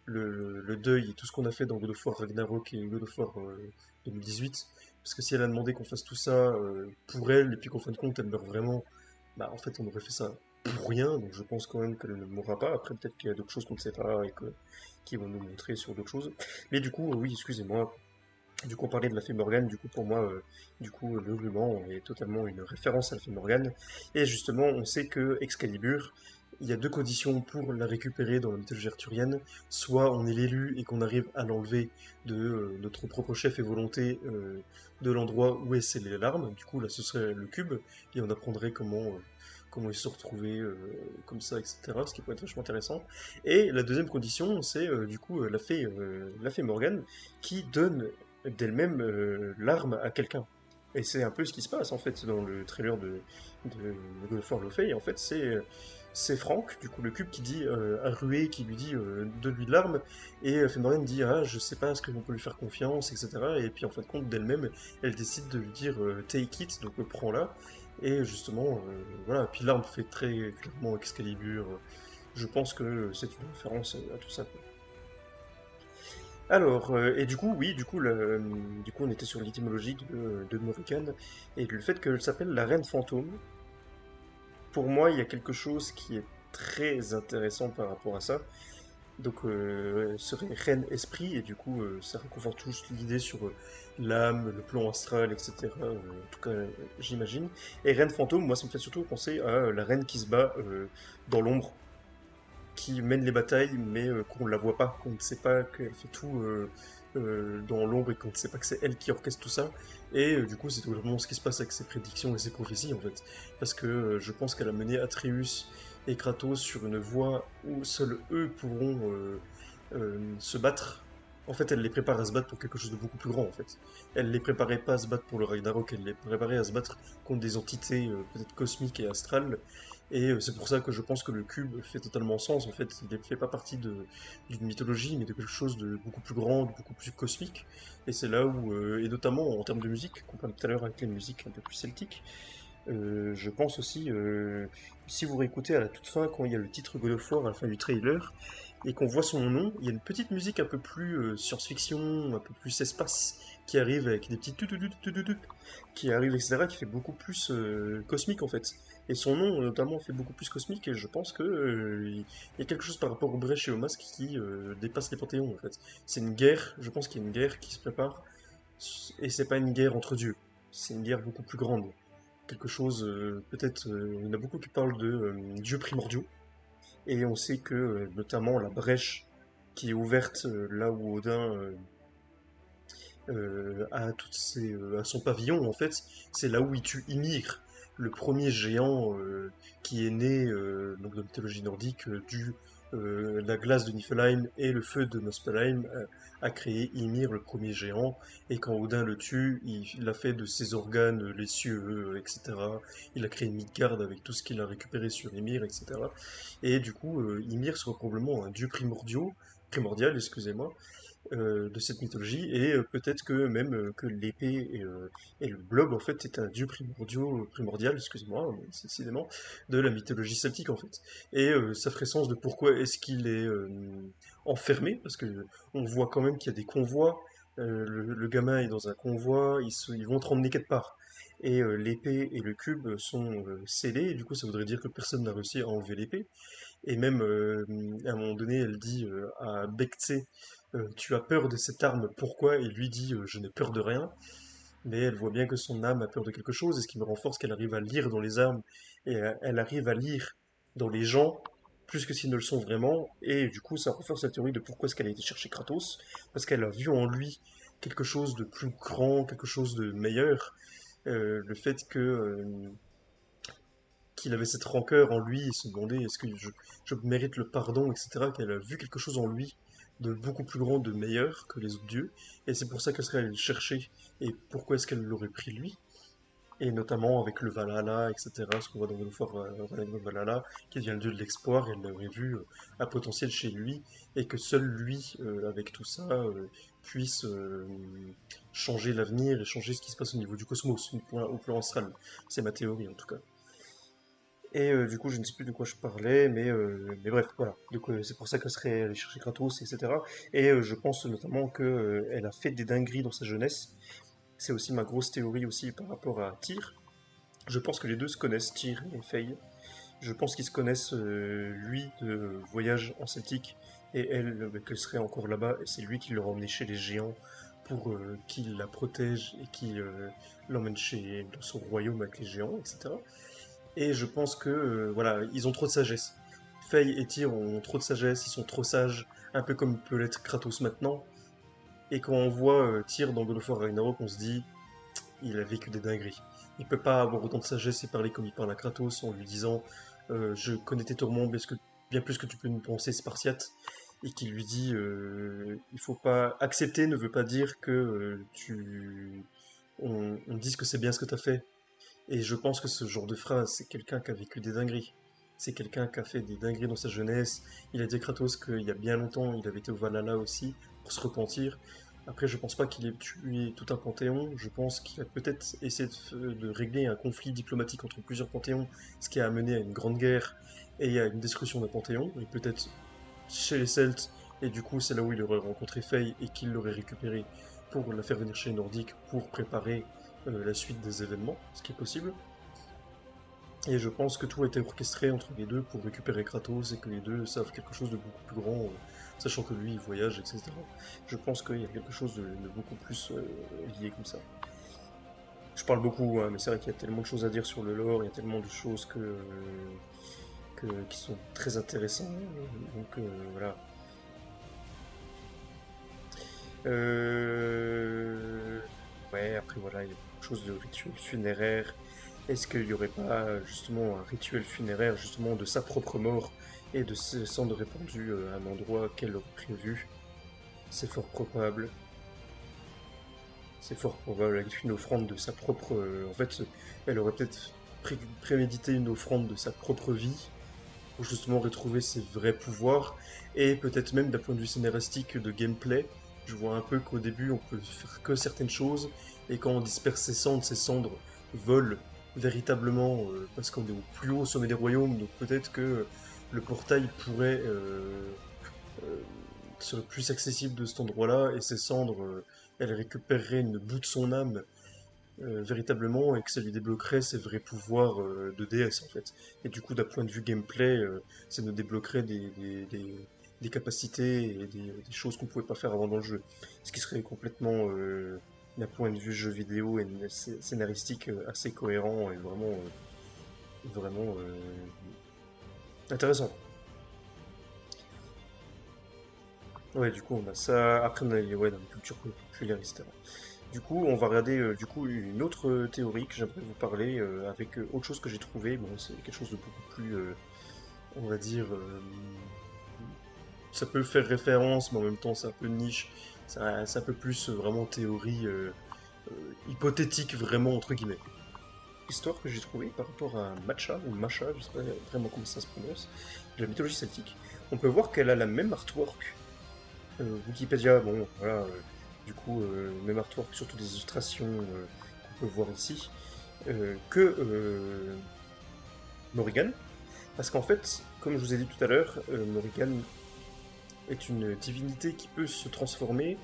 le deuil et tout ce qu'on a fait dans God of War Ragnarok et God of War 2018. Parce que si elle a demandé qu'on fasse tout ça pour elle, et puis qu'en fin de compte elle meurt vraiment, bah en fait on aurait fait ça pour rien, donc je pense quand même qu'elle ne mourra pas. Après peut-être qu'il y a d'autres choses qu'on ne sait pas et qui vont nous montrer sur d'autres choses. Mais du coup, oui, excusez-moi, du coup on parlait de la fée Morgane, du coup pour moi, du coup le ruban est totalement une référence à la fée Morgane. Et justement, on sait que Excalibur, il y a deux conditions pour la récupérer dans la mythologie arthurienne. Soit on est l'élu et qu'on arrive à l'enlever de notre propre chef et volonté de l'endroit où est scellée l'arme. Du coup là ce serait le cube, et on apprendrait comment ils se sont retrouvés comme ça, etc. Ce qui pourrait être vachement intéressant. Et la deuxième condition, c'est du coup la fée Morgane qui donne d'elle-même l'arme à quelqu'un. Et c'est un peu ce qui se passe en fait dans le trailer de God of War Lofey. En fait, c'est Franck, du coup le cube, qui dit à Rué, qui lui dit de lui l'arme, et Fenorian dit ah je sais pas, est-ce qu'on peut lui faire confiance, etc. Et puis en fin de compte d'elle-même, elle décide de lui dire take it, donc prends-la. Et justement, voilà, puis l'arme fait très clairement Excalibur. Je pense que c'est une référence à tout ça, quoi. Alors, et du coup, oui, du coup, on était sur l'étymologie de Morrigan, et le fait qu'elle s'appelle la reine fantôme. Pour moi, il y a quelque chose qui est très intéressant par rapport à ça. Donc, serait reine esprit, et du coup, ça reconforte tous l'idée sur l'âme, le plan astral, etc. En tout cas, j'imagine. Et reine fantôme, moi, ça me fait surtout penser à la reine qui se bat dans l'ombre, qui mène les batailles, mais qu'on ne la voit pas, qu'on ne sait pas qu'elle fait tout dans l'ombre et qu'on ne sait pas que c'est elle qui orchestre tout ça. Et du coup, c'est vraiment ce qui se passe avec ses prédictions et ses prophéties, en fait. Parce que je pense qu'elle a mené Atreus et Kratos sur une voie où seuls eux pourront se battre. En fait, elle les prépare à se battre pour quelque chose de beaucoup plus grand, en fait. Elle les préparait pas à se battre pour le Ragnarok, elle les préparait à se battre contre des entités peut-être cosmiques et astrales, et c'est pour ça que je pense que le cube fait totalement sens. En fait, il ne fait pas partie d'une mythologie, mais de quelque chose de beaucoup plus grand, de beaucoup plus cosmique. Et c'est là où, et notamment en termes de musique, qu'on parlait tout à l'heure avec les musiques un peu plus celtiques, je pense aussi, si vous réécoutez à la toute fin, quand il y a le titre God of War à la fin du trailer, et qu'on voit son nom, il y a une petite musique un peu plus science-fiction, un peu plus espace, qui arrive avec des petits tututututututu, qui arrive, etc., qui fait beaucoup plus cosmique en fait. Et son nom, notamment, fait beaucoup plus cosmique, et je pense que il y a quelque chose par rapport au Brèche et au Masque qui dépasse les panthéons en fait. C'est une guerre, je pense qu'il y a une guerre qui se prépare, et c'est pas une guerre entre dieux, c'est une guerre beaucoup plus grande quelque chose, peut-être, il y en a beaucoup qui parlent de dieux primordiaux, et on sait que notamment la brèche qui est ouverte là où Odin a, a son pavillon, en fait, c'est là où il tue Ymir, le premier géant qui est né donc de la mythologie nordique du la glace de Niflheim et le feu de Muspelheim a créé Ymir, le premier géant, et quand Odin le tue, il a fait de ses organes les cieux, etc. Il a créé Midgard avec tout ce qu'il a récupéré sur Ymir, etc. Et du coup, Ymir serait probablement un dieu primordial, excusez-moi, de cette mythologie, et peut-être que même que l'épée et le blob en fait est un dieu primordial, excusez-moi, mais décidément, de la mythologie celtique en fait. Et ça ferait sens de pourquoi est-ce qu'il est enfermé, parce que on voit quand même qu'il y a des convois, le gamin est dans un convoi, ils vont te ramener quelque part. Et l'épée et le cube sont scellés, et du coup ça voudrait dire que personne n'a réussi à enlever l'épée. Et même, à un moment donné, elle dit à Bek'tse, tu as peur de cette arme, pourquoi? Et lui dit, je n'ai peur de rien. Mais elle voit bien que son âme a peur de quelque chose, et ce qui me renforce qu'elle arrive à lire dans les armes, et elle arrive à lire dans les gens, plus que s'ils ne le sont vraiment. Et du coup, ça renforce la théorie de pourquoi est-ce qu'elle a été chercher Kratos, parce qu'elle a vu en lui quelque chose de plus grand, quelque chose de meilleur. Le fait que qu'il avait cette rancœur en lui et se demandait est-ce que je mérite le pardon, etc. Qu'elle a vu quelque chose en lui de beaucoup plus grand, de meilleur que les autres dieux. Et c'est pour ça qu'elle serait allée le chercher. Et pourquoi est-ce qu'elle l'aurait pris lui? Et notamment avec le Valhalla, etc. Ce qu'on voit dans God of War, Valhalla, qui devient le dieu de l'espoir. Et elle aurait vu un potentiel chez lui. Et que seul lui, avec tout ça, puisse changer l'avenir et changer ce qui se passe au niveau du cosmos, au plan astral. C'est ma théorie en tout cas. Et du coup, je ne sais plus de quoi je parlais, mais bref, voilà. Donc c'est pour ça qu'elle serait allée chercher Kratos, etc. Et je pense notamment que elle a fait des dingueries dans sa jeunesse. C'est aussi ma grosse théorie aussi par rapport à Tyr. Je pense que les deux se connaissent, Tyr et Faye. Je pense qu'ils se connaissent, lui, de voyage en Celtique, et elle, qu'elle serait encore là-bas, et c'est lui qui l'a emmené chez les géants pour qu'il la protège et qu'il l'emmène dans son royaume avec les géants, etc. Et je pense que voilà, ils ont trop de sagesse. Faye et Tyr ont trop de sagesse, ils sont trop sages, un peu comme peut l'être Kratos maintenant. Et quand on voit Tyr dans God of War Ragnarok, on se dit, il a vécu des dingueries. Il peut pas avoir autant de sagesse et parler comme il parle à Kratos en lui disant, je connais tes tourments bien plus que tu peux nous penser, Spartiate. Et qui lui dit, il faut pas accepter ne veut pas dire que on dise que c'est bien ce que tu as fait. Et je pense que ce genre de phrase, c'est quelqu'un qui a vécu des dingueries. C'est quelqu'un qui a fait des dingueries dans sa jeunesse. Il a dit à Kratos qu'il y a bien longtemps, il avait été au Valhalla aussi pour se repentir. Après, je pense pas qu'il ait tué tout un panthéon. Je pense qu'il a peut-être essayé de régler un conflit diplomatique entre plusieurs panthéons, ce qui a amené à une grande guerre et à une destruction d'un panthéon. Et peut-être chez les Celtes, et du coup c'est là où il aurait rencontré Faye et qu'il l'aurait récupéré pour la faire venir chez les Nordiques pour préparer la suite des événements, ce qui est possible. Et je pense que tout a été orchestré entre les deux pour récupérer Kratos et que les deux savent quelque chose de beaucoup plus grand, sachant que lui il voyage, etc. Je pense qu'il y a quelque chose de beaucoup plus lié comme ça. Je parle beaucoup, hein, mais c'est vrai qu'il y a tellement de choses à dire sur le lore, il y a tellement de choses qui sont très intéressantes. Donc voilà. Euh, Ouais, après voilà, il y a beaucoup de choses de rituels funéraires. Est-ce qu'il n'y aurait pas justement un rituel funéraire justement de sa propre mort et de ses cendres répandues à un endroit qu'elle aurait prévu? C'est fort probable. C'est fort probable avec une offrande de sa propre. En fait, elle aurait peut-être prémédité une offrande de sa propre vie pour justement retrouver ses vrais pouvoirs et peut-être même d'un point de vue scénaristique de gameplay. Je vois un peu qu'au début on peut faire que certaines choses et quand on disperse ses cendres volent véritablement parce qu'on est au plus haut sommet des royaumes, donc peut-être que le portail pourrait euh, serait plus accessible de cet endroit-là et ses cendres, elles récupéreraient une bout de son âme véritablement et que ça lui débloquerait ses vrais pouvoirs de déesse en fait. Et du coup, d'un point de vue gameplay, ça nous débloquerait des capacités et des choses qu'on pouvait pas faire avant dans le jeu. Ce qui serait complètement, d'un point de vue jeu vidéo et scénaristique, assez cohérent et vraiment intéressant. Ouais, du coup, on a ça. Après, on a ouais, dans la culture populaire, etc. Du coup, on va regarder du coup une autre théorie que j'aimerais vous parler avec autre chose que j'ai trouvé. Bon, c'est quelque chose de beaucoup plus, on va dire, ça peut faire référence, mais en même temps c'est un peu niche. C'est un peu plus vraiment théorie hypothétique, vraiment entre guillemets. Histoire que j'ai trouvée par rapport à Matcha ou Macha, je sais pas vraiment comment ça se prononce, de la mythologie celtique. On peut voir qu'elle a la même artwork. Wikipédia, bon, voilà, même artwork, surtout des illustrations qu'on peut voir ici, que Morrigan. Parce qu'en fait, comme je vous ai dit tout à l'heure, Morrigan est une divinité qui peut se transformer,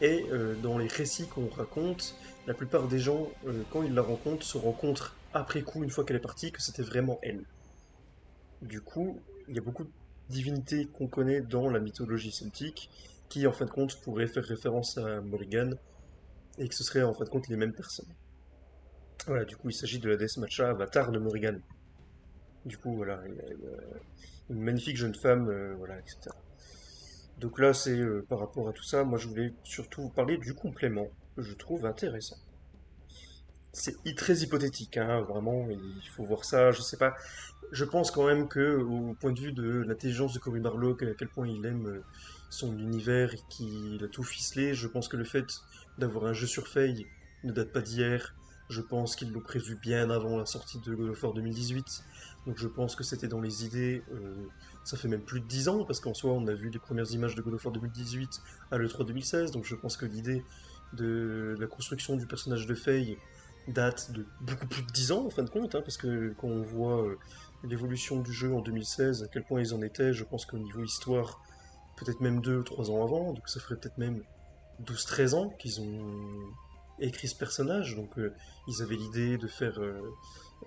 et dans les récits qu'on raconte, la plupart des gens, quand ils la rencontrent, se rencontrent après coup, une fois qu'elle est partie, que c'était vraiment elle. Du coup, il y a beaucoup de divinités qu'on connaît dans la mythologie celtique qui, en fin de compte, pourraient faire référence à Morrigan et que ce seraient en fin de compte les mêmes personnes. Voilà, du coup, il s'agit de la déesse Matcha, avatar de Morrigan. Du coup, voilà, il y a une magnifique jeune femme, voilà, etc. Donc là, c'est par rapport à tout ça, moi je voulais surtout vous parler du complément, que je trouve intéressant. C'est très hypothétique, hein, vraiment, il faut voir ça, je sais pas. Je pense quand même que, au point de vue de l'intelligence de Cory Barlog, à quel point il aime son univers et qu'il a tout ficelé, je pense que le fait d'avoir un jeu sur Faye ne date pas d'hier. Je pense qu'ils l'ont prévu bien avant la sortie de God of War 2018. Donc je pense que c'était dans les idées. Ça fait même plus de 10 ans, parce qu'en soi, on a vu les premières images de God of War 2018 à l'E3 2016. Donc je pense que l'idée de la construction du personnage de Faye date de beaucoup plus de 10 ans, en fin de compte, hein, parce que quand on voit l'évolution du jeu en 2016, à quel point ils en étaient, je pense qu'au niveau histoire, peut-être même 2 ou 3 ans avant, donc ça ferait peut-être même 12-13 ans qu'ils ont écrit ce personnage, donc ils avaient l'idée de faire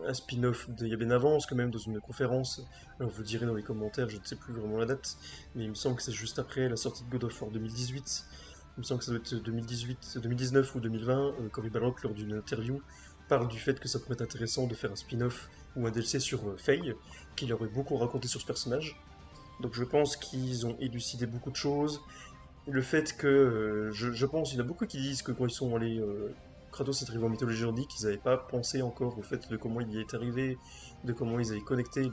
un spin-off il y a bien avant, parce que même dans une conférence, alors vous direz dans les commentaires, je ne sais plus vraiment la date, mais il me semble que c'est juste après la sortie de God of War 2018, il me semble que ça doit être 2018, 2019 ou 2020, Cory Balrog, lors d'une interview, parle du fait que ça pourrait être intéressant de faire un spin-off ou un DLC sur Faye, qu'il aurait beaucoup raconté sur ce personnage. Donc je pense qu'ils ont élucidé beaucoup de choses. Le fait que, je pense, il y en a beaucoup qui disent que quand ils sont allés, Kratos est arrivé en mythologie nordique, ils n'avaient pas pensé encore au fait de comment il y est arrivé, de comment ils avaient connecté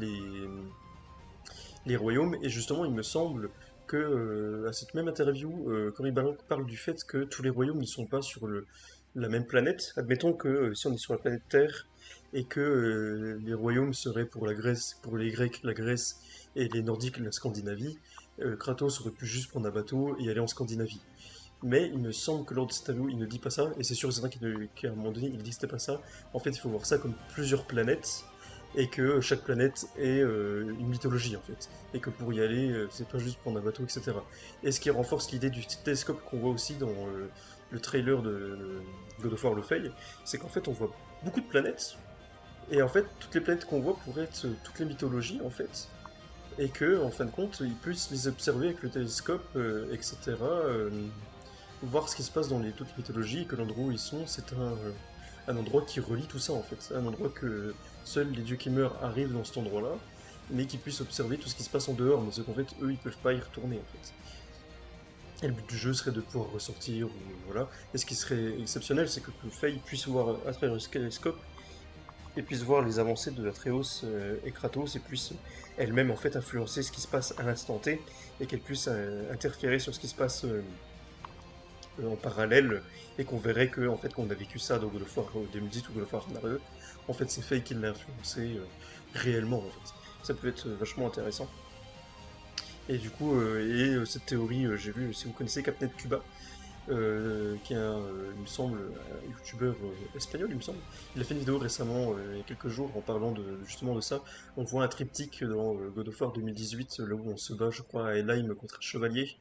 les royaumes, et justement, il me semble que, à cette même interview, Cory Balrog parle du fait que tous les royaumes ne sont pas sur la même planète. Admettons que si on est sur la planète Terre, et que les royaumes seraient pour la Grèce, pour les Grecs, la Grèce, et les Nordiques, la Scandinavie, Kratos aurait pu juste prendre un bateau et aller en Scandinavie. Mais il me semble que lors de cette interview, il ne dit pas ça, et c'est sûr et certain qu'à un moment donné, il dit que c'était pas ça. En fait, il faut voir ça comme plusieurs planètes, et que chaque planète est une mythologie en fait, et que pour y aller, c'est pas juste prendre un bateau, etc. Et ce qui renforce l'idée du télescope qu'on voit aussi dans le trailer de God of War le Fail, c'est qu'en fait on voit beaucoup de planètes, et en fait toutes les planètes qu'on voit pourraient être toutes les mythologies en fait, et que en fin de compte ils puissent les observer avec le télescope, etc. Voir ce qui se passe dans toutes les mythologies, et que l'endroit où ils sont, c'est un endroit qui relie tout ça en fait. Un endroit que seuls les dieux qui meurent arrivent dans cet endroit-là, mais qui puissent observer tout ce qui se passe en dehors, mais ce qu'en fait, eux, ils peuvent pas y retourner en fait. Et le but du jeu serait de pouvoir ressortir, ou voilà. Et ce qui serait exceptionnel, c'est que Faye puisse voir à travers le télescope, et puisse voir les avancées de Atreus et Kratos, et puisse elle-même en fait influencer ce qui se passe à l'instant T, et qu'elle puisse interférer sur ce qui se passe en parallèle, et qu'on verrait que en fait qu'on a vécu ça dans God of War 2010 ou God of War Ragnarök, en fait c'est Faye qui l'a influencé réellement en fait. Ça peut être vachement intéressant. Et du coup, cette théorie, j'ai vu, si vous connaissez Capnet Cuba, qui est il me semble, un youtubeur espagnol, il me semble. Il a fait une vidéo récemment, il y a quelques jours, en parlant justement de ça. On voit un triptyque dans God of War 2018, là où on se bat, je crois, à Helheim contre un chevalier.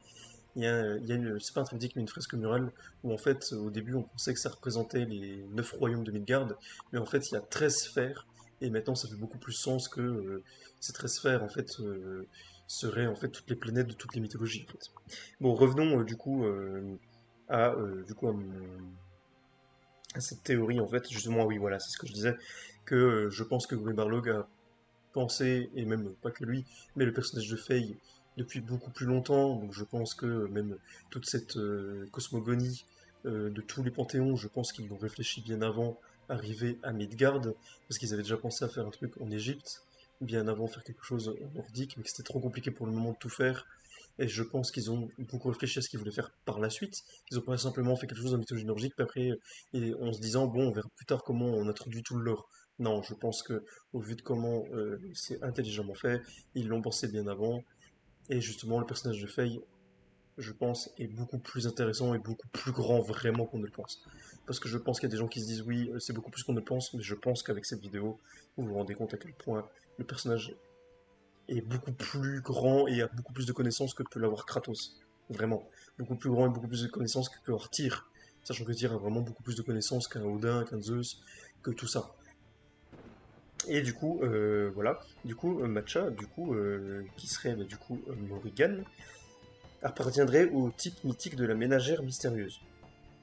C'est pas un triptyque, mais une fresque murale, où en fait, au début, on pensait que ça représentait les 9 royaumes de Midgard, mais en fait, il y a 13 sphères, et maintenant, ça fait beaucoup plus sens que ces 13 sphères, en fait, seraient en fait toutes les planètes de toutes les mythologies, en fait. Bon, revenons du coup à cette théorie, en fait, justement, oui, voilà, c'est ce que je disais, que je pense que Gary Barlog a pensé, et même pas que lui, mais le personnage de Faye depuis beaucoup plus longtemps. Donc je pense que même toute cette cosmogonie de tous les panthéons, je pense qu'ils l'ont réfléchi bien avant arriver à Midgard, parce qu'ils avaient déjà pensé à faire un truc en Égypte, bien avant faire quelque chose en nordique, mais que c'était trop compliqué pour le moment de tout faire. Et je pense qu'ils ont beaucoup réfléchi à ce qu'ils voulaient faire par la suite. Ils ont pas simplement fait quelque chose en mythologie nordique, puis après, en se disant, bon, on verra plus tard comment on introduit tout le lore. Non, je pense que au vu de comment c'est intelligemment fait, ils l'ont pensé bien avant, et justement le personnage de Faye, je pense, est beaucoup plus intéressant et beaucoup plus grand vraiment qu'on ne le pense. Parce que je pense qu'il y a des gens qui se disent oui, c'est beaucoup plus qu'on ne le pense, mais je pense qu'avec cette vidéo, vous vous rendez compte à quel point le personnage est beaucoup plus grand et a beaucoup plus de connaissances que peut l'avoir Kratos. Vraiment. Beaucoup plus grand et beaucoup plus de connaissances que peut avoir Tyr. Sachant que Tyr a vraiment beaucoup plus de connaissances qu'un Odin, qu'un Zeus, que tout ça. Et du coup, voilà. Du coup, Matcha, du coup, qui serait du coup Morrigan, appartiendrait au type mythique de la ménagère mystérieuse.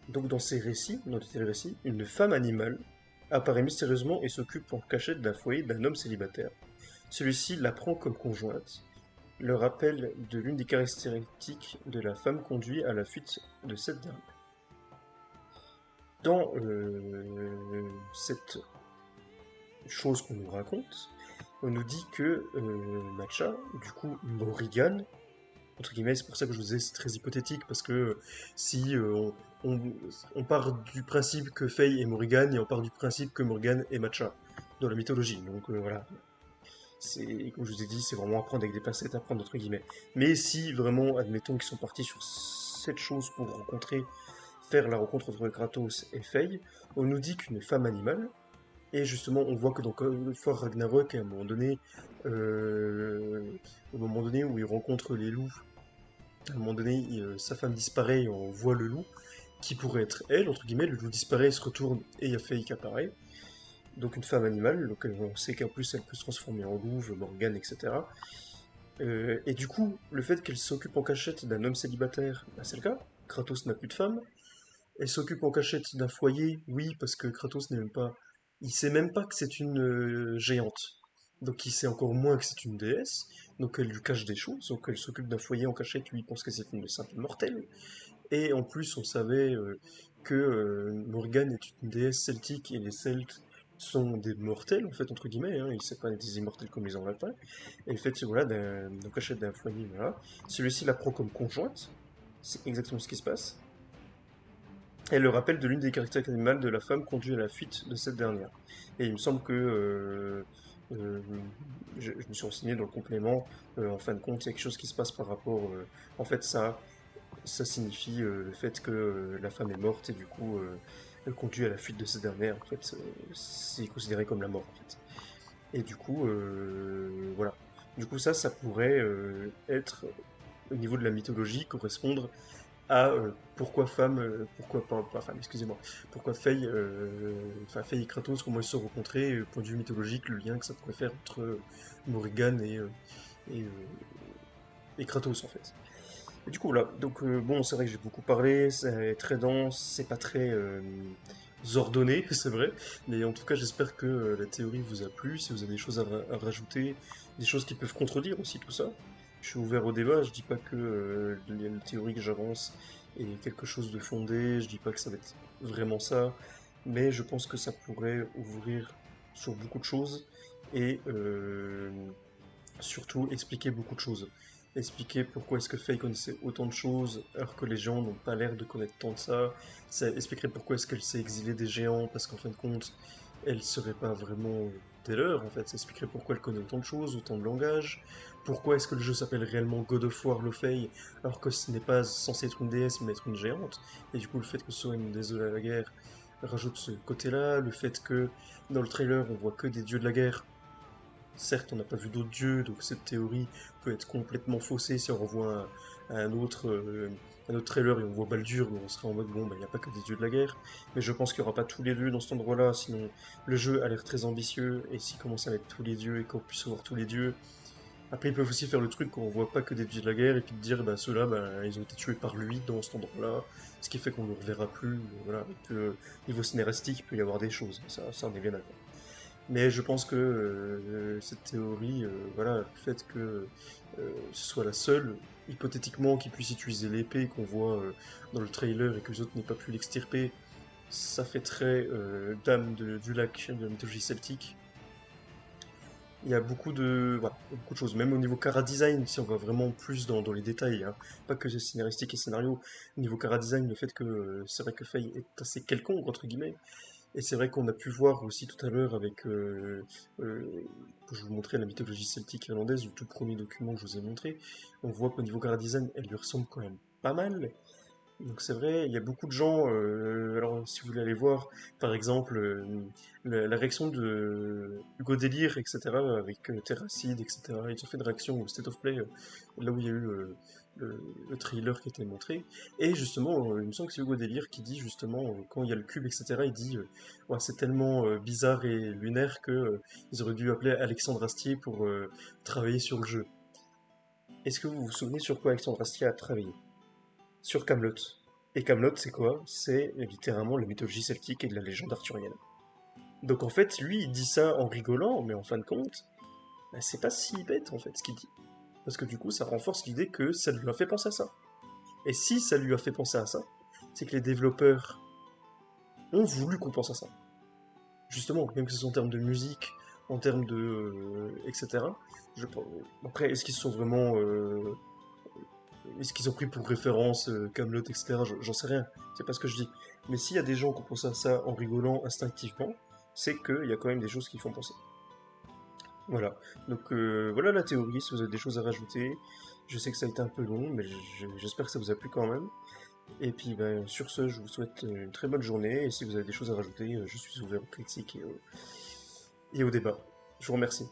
Donc dans ces récits, dans de tels récits, une femme animale apparaît mystérieusement et s'occupe en cachette d'un foyer d'un homme célibataire. Celui-ci la prend comme conjointe. Le rappel de l'une des caractéristiques de la femme conduit à la fuite de cette dernière. Dans cette chose qu'on nous raconte, on nous dit que Matcha, du coup Morrigan, entre guillemets, c'est pour ça que je vous disais c'est très hypothétique, parce que si on, on part du principe que Faye est Morrigan, et on part du principe que Morrigan est Matcha, dans la mythologie, donc voilà. Comme je vous ai dit, c'est vraiment à prendre avec des pincettes, à prendre entre guillemets. Mais si vraiment, admettons qu'ils sont partis sur cette chose pour faire la rencontre entre Kratos et Faye, on nous dit qu'une femme animale, et justement, on voit que dans God of War Ragnarok, au moment donné où il rencontre les loups, à un moment donné, sa femme disparaît et on voit le loup, qui pourrait être elle, entre guillemets, le loup disparaît, se retourne et il y a Faye qui apparaît. Donc une femme animale, donc on sait qu'en plus elle peut se transformer en louve, Morgane, etc. Et du coup, le fait qu'elle s'occupe en cachette d'un homme célibataire, bah, c'est le cas. Kratos n'a plus de femme. Elle s'occupe en cachette d'un foyer, oui, parce que Kratos n'est même pas. Il sait même pas que c'est une géante. Donc il sait encore moins que c'est une déesse. Donc elle lui cache des choses. Donc elle s'occupe d'un foyer en cachette, lui il pense que c'est une simple mortelle. Et en plus, on savait que Morgane est une déesse celtique et les Celtes sont des mortels, en fait, entre guillemets. Hein, ils ne sont pas des immortels comme les Anglais. Et le fait, voilà, d'un cachette d'un foyer, voilà. Celui-ci la prend comme conjointe. C'est exactement ce qui se passe. Et le rappel de l'une des caractéristiques animales de la femme conduit à la fuite de cette dernière. Et il me semble que euh, je me suis renseigné dans le complément. En fin de compte, il y a quelque chose qui se passe par rapport. En fait, ça signifie le fait que la femme est morte et du coup elle conduit à la fuite de cette dernière. En fait, c'est considéré comme la mort en fait. Et du coup, voilà. Du coup, ça pourrait être, au niveau de la mythologie, correspondre à pourquoi femme, pourquoi pas femme, excusez-moi, pourquoi Faye, enfin Faye et Kratos, comment ils se sont rencontrés, point de vue mythologique, le lien que ça pourrait faire entre Morrigan et, euh, et Kratos en fait. Et du coup là, donc bon, c'est vrai que j'ai beaucoup parlé, c'est très dense, c'est pas très ordonné, c'est vrai, mais en tout cas j'espère que la théorie vous a plu, si vous avez des choses à rajouter, des choses qui peuvent contredire aussi tout ça. Je suis ouvert au débat, je dis pas que la théorie que j'avance est quelque chose de fondé, je dis pas que ça va être vraiment ça, mais je pense que ça pourrait ouvrir sur beaucoup de choses et surtout expliquer beaucoup de choses. Expliquer pourquoi est-ce que Faye connaissait autant de choses alors que les gens n'ont pas l'air de connaître tant de ça. Ça expliquerait pourquoi est-ce qu'elle s'est exilée des géants parce qu'en fin de compte, elle serait pas vraiment des leurs en fait. Ça expliquerait pourquoi elle connaît autant de choses, autant de langages. Pourquoi est-ce que le jeu s'appelle réellement God of War Faye alors que ce n'est pas censé être une déesse mais être une géante. Et du coup, le fait que ce soit une déesse de la guerre rajoute ce côté-là. Le fait que dans le trailer on voit que des dieux de la guerre. Certes, on n'a pas vu d'autres dieux, donc cette théorie peut être complètement faussée si on revoit un autre trailer et on voit Baldur, où on serait en mode bon, bah, il n'y a pas que des dieux de la guerre. Mais je pense qu'il n'y aura pas tous les dieux dans cet endroit-là, sinon le jeu a l'air très ambitieux, et s'il commence à mettre tous les dieux et qu'on puisse voir tous les dieux. Après, ils peuvent aussi faire le truc qu'on voit pas que des dieux de la guerre, et puis de dire, bah ceux-là, bah, ils ont été tués par lui dans cet endroit-là, ce qui fait qu'on ne le reverra plus. Voilà, niveau scénaristique, il peut y avoir des choses, ça on est bien d'accord. Mais je pense que cette théorie, voilà, le fait que ce soit la seule, hypothétiquement, qui puisse utiliser l'épée qu'on voit dans le trailer et que les autres n'aient pas pu l'extirper, ça fait très dame du lac de la mythologie celtique. Il y a beaucoup de, voilà, il y a beaucoup de choses, même au niveau chara-design, si on va vraiment plus dans les détails, hein, pas que scénaristique et scénario, au niveau chara-design, le fait que c'est vrai que Faye est assez quelconque, entre guillemets, et c'est vrai qu'on a pu voir aussi tout à l'heure avec, quand je vous montrais la mythologie celtique irlandaise, le tout premier document que je vous ai montré, on voit qu'au niveau Cara Design, elle lui ressemble quand même pas mal. Donc c'est vrai, il y a beaucoup de gens, alors si vous voulez aller voir, par exemple, la réaction de Hugo Délire, etc., avec Terracid, etc., ils ont fait une réaction au State of Play, là où il y a eu le trailer qui était montré, et justement, il me semble que c'est Hugo Délire qui dit justement, quand il y a le cube, etc., il dit, ouais, c'est tellement bizarre et lunaire que ils auraient dû appeler Alexandre Astier pour travailler sur le jeu. Est-ce que vous vous souvenez sur quoi Alexandre Astier a travaillé? Sur Camelot. Et Camelot, c'est quoi? C'est littéralement la mythologie celtique et de la légende arthurienne. Donc en fait, lui, il dit ça en rigolant, mais en fin de compte, bah, c'est pas si bête en fait ce qu'il dit. Parce que du coup, ça renforce l'idée que ça lui a fait penser à ça. Et si ça lui a fait penser à ça, c'est que les développeurs ont voulu qu'on pense à ça. Justement, même que ce soit en termes de musique, en termes de... etc. Je, après, est-ce qu'ils se sont vraiment est-ce qu'ils ont pris pour référence Camelot, etc. J'en sais rien, c'est pas ce que je dis. Mais s'il y a des gens qui pensent à ça en rigolant instinctivement, c'est qu'il y a quand même des choses qui font penser. Voilà. Donc voilà la théorie, si vous avez des choses à rajouter. Je sais que ça a été un peu long, mais j'espère que ça vous a plu quand même. Et puis ben, sur ce, je vous souhaite une très bonne journée. Et si vous avez des choses à rajouter, je suis ouvert aux critiques et au débat. Je vous remercie.